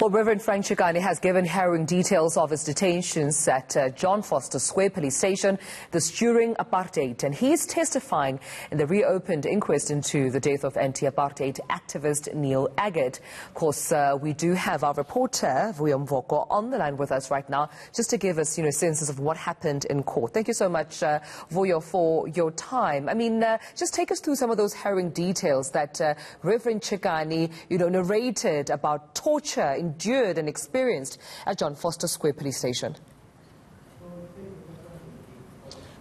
Well, Reverend Frank Chikane has given harrowing details of his detentions at John Voster Square police station, this during apartheid, and he is testifying in the reopened inquest into the death of anti-apartheid activist Neil Aggett. Of course, we do have our reporter, Vuyo Mvoko, on the line with us right now, just to give us, senses of what happened in court. Thank you so much, Vuyo, for your time. I mean, just take us through some of those harrowing details that Reverend Chikane, narrated about torture endured and experienced at John Voster Square police station.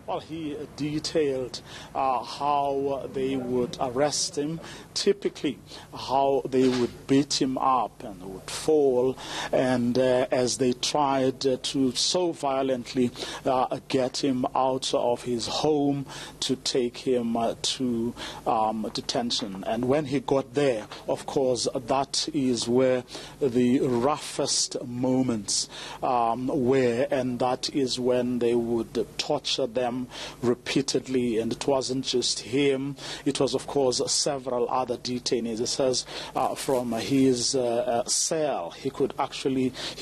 Well, he detailed how they would arrest him, typically how they would beat him up and would fall, and as they tried to so violently get him out of his home to take him to detention. And when he got there, of course, that is where the roughest moments were, and that is when they would torture them repeatedly. And it wasn't just him, it was of course several other detainees. It says from his cell he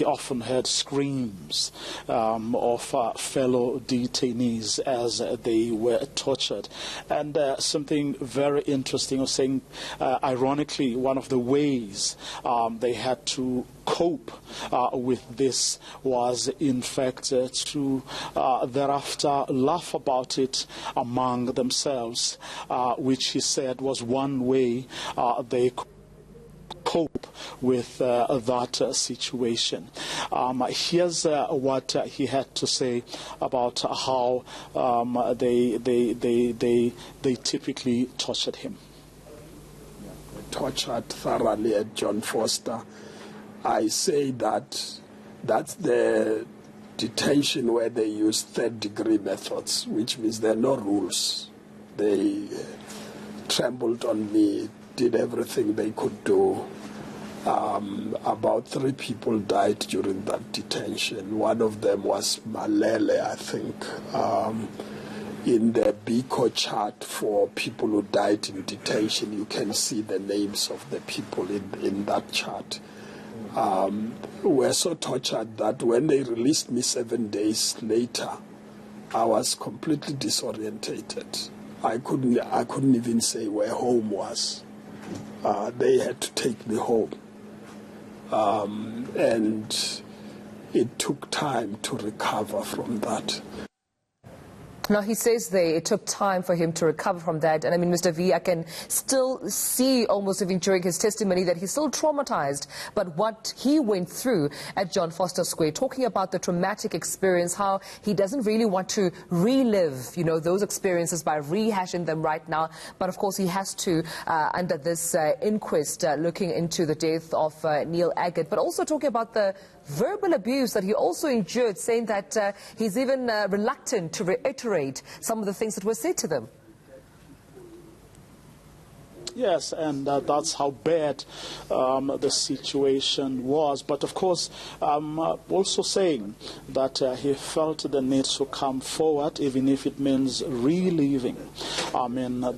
often heard screams of fellow detainees as they were tortured. And something very interesting was saying, ironically, one of the ways they had to cope with this was in fact to thereafter laugh about it among themselves, which he said was one way they cope with that situation. Here's what he had to say about how they typically tortured him. Tortured thoroughly at John Voster. I say that's the detention where they use third-degree methods, which means there are no rules. They trampled on me, did everything they could do. About 3 people died during that detention. One of them was Malele, I think. In the Biko chart for people who died in detention, you can see the names of the people in that chart. Were so tortured that when they released me 7 days later, I was completely disorientated. I couldn't even say where home was. They had to take me home, and it took time to recover from that. Now, he says it took time for him to recover from that. And I mean, Mr. V, I can still see almost even during his testimony that he's still traumatized. But what he went through at John Voster Square, talking about the traumatic experience, how he doesn't really want to relive, those experiences by rehashing them right now. But of course, he has to, under this inquest, looking into the death of Neil Aggett, but also talking about the verbal abuse that he also endured, saying that he's even reluctant to reiterate some of the things that were said to them. Yes, and that's how bad the situation was. But of course, also saying that he felt the need to come forward, even if it means reliving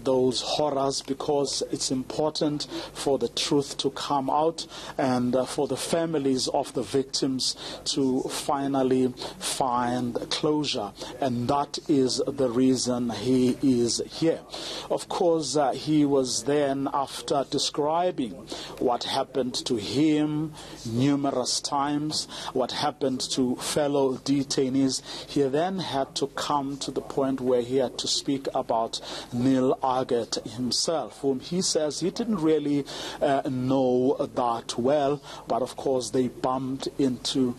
those horrors, because it's important for the truth to come out and for the families of the victims to finally find closure. And that is the reason he is here. Of course, he was then, after describing what happened to him numerous times, what happened to fellow detainees, he then had to come to the point where he had to speak about Neil Aggett himself, whom he says he didn't really know that well, but of course they bumped into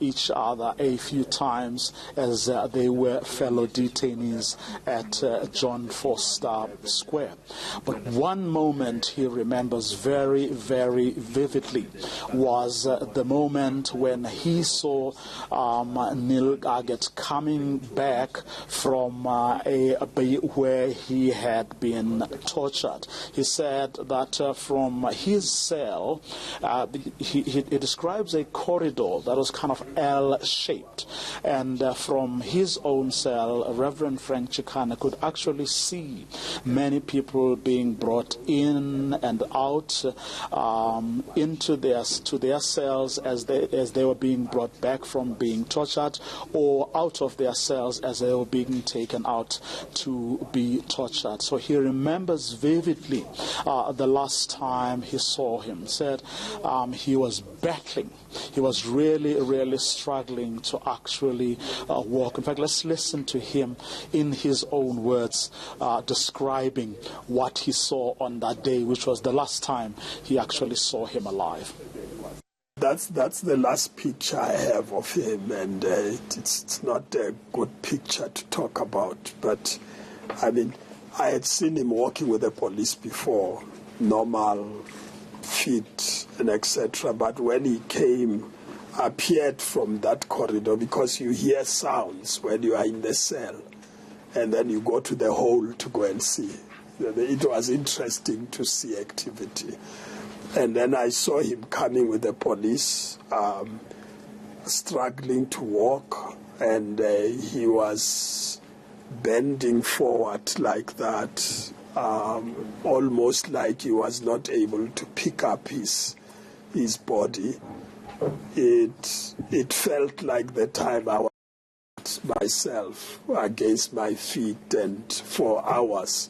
each other a few times as they were fellow detainees at John Voster Square. But one moment he remembers very, very vividly was the moment when he saw Neil Aggett coming back from where he had been tortured. He said that from his cell, he describes a corridor that was kind of L-shaped, and from his own cell, Reverend Frank Chikane could actually see many people being brought in and out into their cells as they were being brought back from being tortured, or out of their cells as they were being taken out to be tortured. So he remembers vividly the last time he saw him. Said he was battling. He was really struggling to actually walk. In fact, let's listen to him in his own words describing what he saw on that day, which was the last time he actually saw him alive. That's the last picture I have of him, and it's not a good picture to talk about. But, I mean, I had seen him walking with the police before, normal, fit, and etc. But when he appeared from that corridor, because you hear sounds when you are in the cell, and then you go to the hole to go and see. It was interesting to see activity. And then I saw him coming with the police, struggling to walk, and he was bending forward like that, almost like he was not able to pick up his body. It felt like the time I was myself against my feet, and for hours,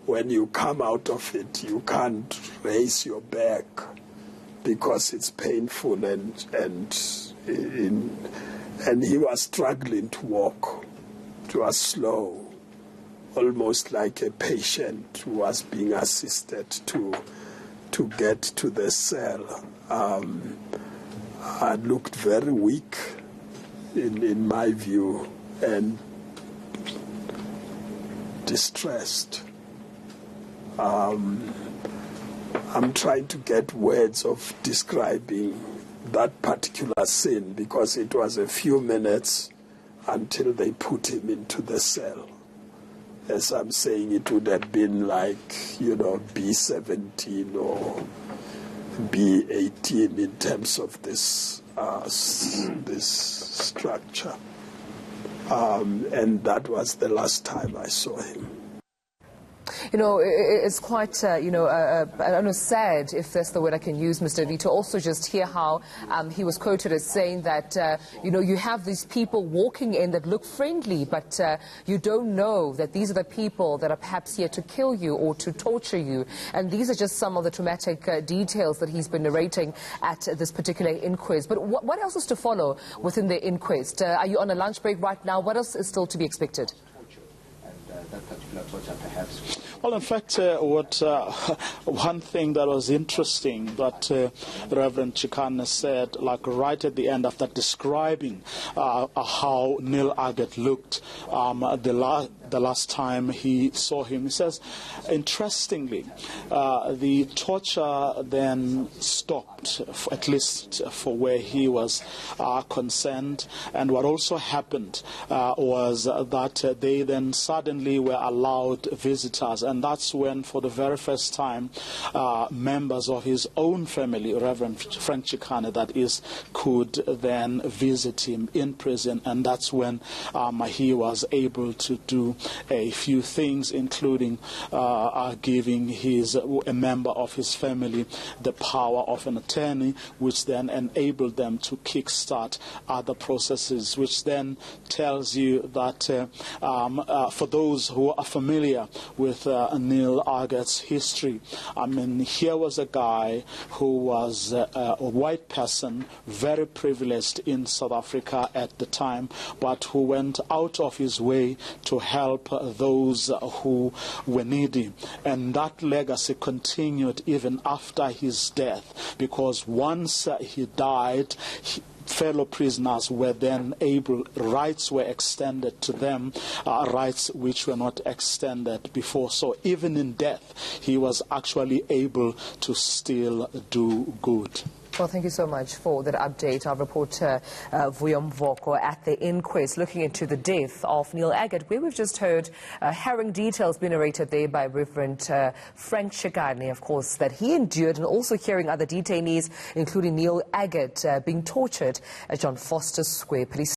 when you come out of it, you can't raise your back because it's painful, and he was struggling to walk. It was slow, almost like a patient who was being assisted to get to the cell. I looked very weak, in my view, and distressed. I'm trying to get words of describing that particular scene, because it was a few minutes until they put him into the cell. As I'm saying, it would have been like, B17 or B18 in terms of this structure. And that was the last time I saw him. It's quite, I don't know, sad, if that's the word I can use, Mr. V, to also just hear how he was quoted as saying that, you have these people walking in that look friendly, but you don't know that these are the people that are perhaps here to kill you or to torture you. And these are just some of the traumatic details that he's been narrating at this particular inquest. But what else is to follow within the inquest? Are you on a lunch break right now? What else is still to be expected? That particular torture, perhaps? Well, in fact, one thing that was interesting that Reverend Chikane said, like right at the end after describing how Neil Aggett looked the last time he saw him, he says, interestingly, the torture then stopped, at least for where he was concerned. And what also happened was that they then suddenly were allowed visitors, and that's when, for the very first time, members of his own family, Reverend Frank Chikane, that is, could then visit him in prison, and that's when he was able to do a few things, including giving a member of his family the power of an attorney, which then enabled them to kickstart other processes, which then tells you that for those who are familiar with Neil Aggett's history, here was a guy who was a white person, very privileged in South Africa at the time, but who went out of his way to help those who were needy. And that legacy continued even after his death, because once he died, fellow prisoners were then rights were extended to them, rights which were not extended before. So even in death, he was actually able to still do good. Well, thank you so much for that update. Our reporter, Vuyam Voko, at the inquest looking into the death of Neil Aggett, where we've just heard harrowing details being narrated there by Reverend Frank Chikane, of course, that he endured, and also hearing other detainees, including Neil Aggett, being tortured at John Voster Square. Police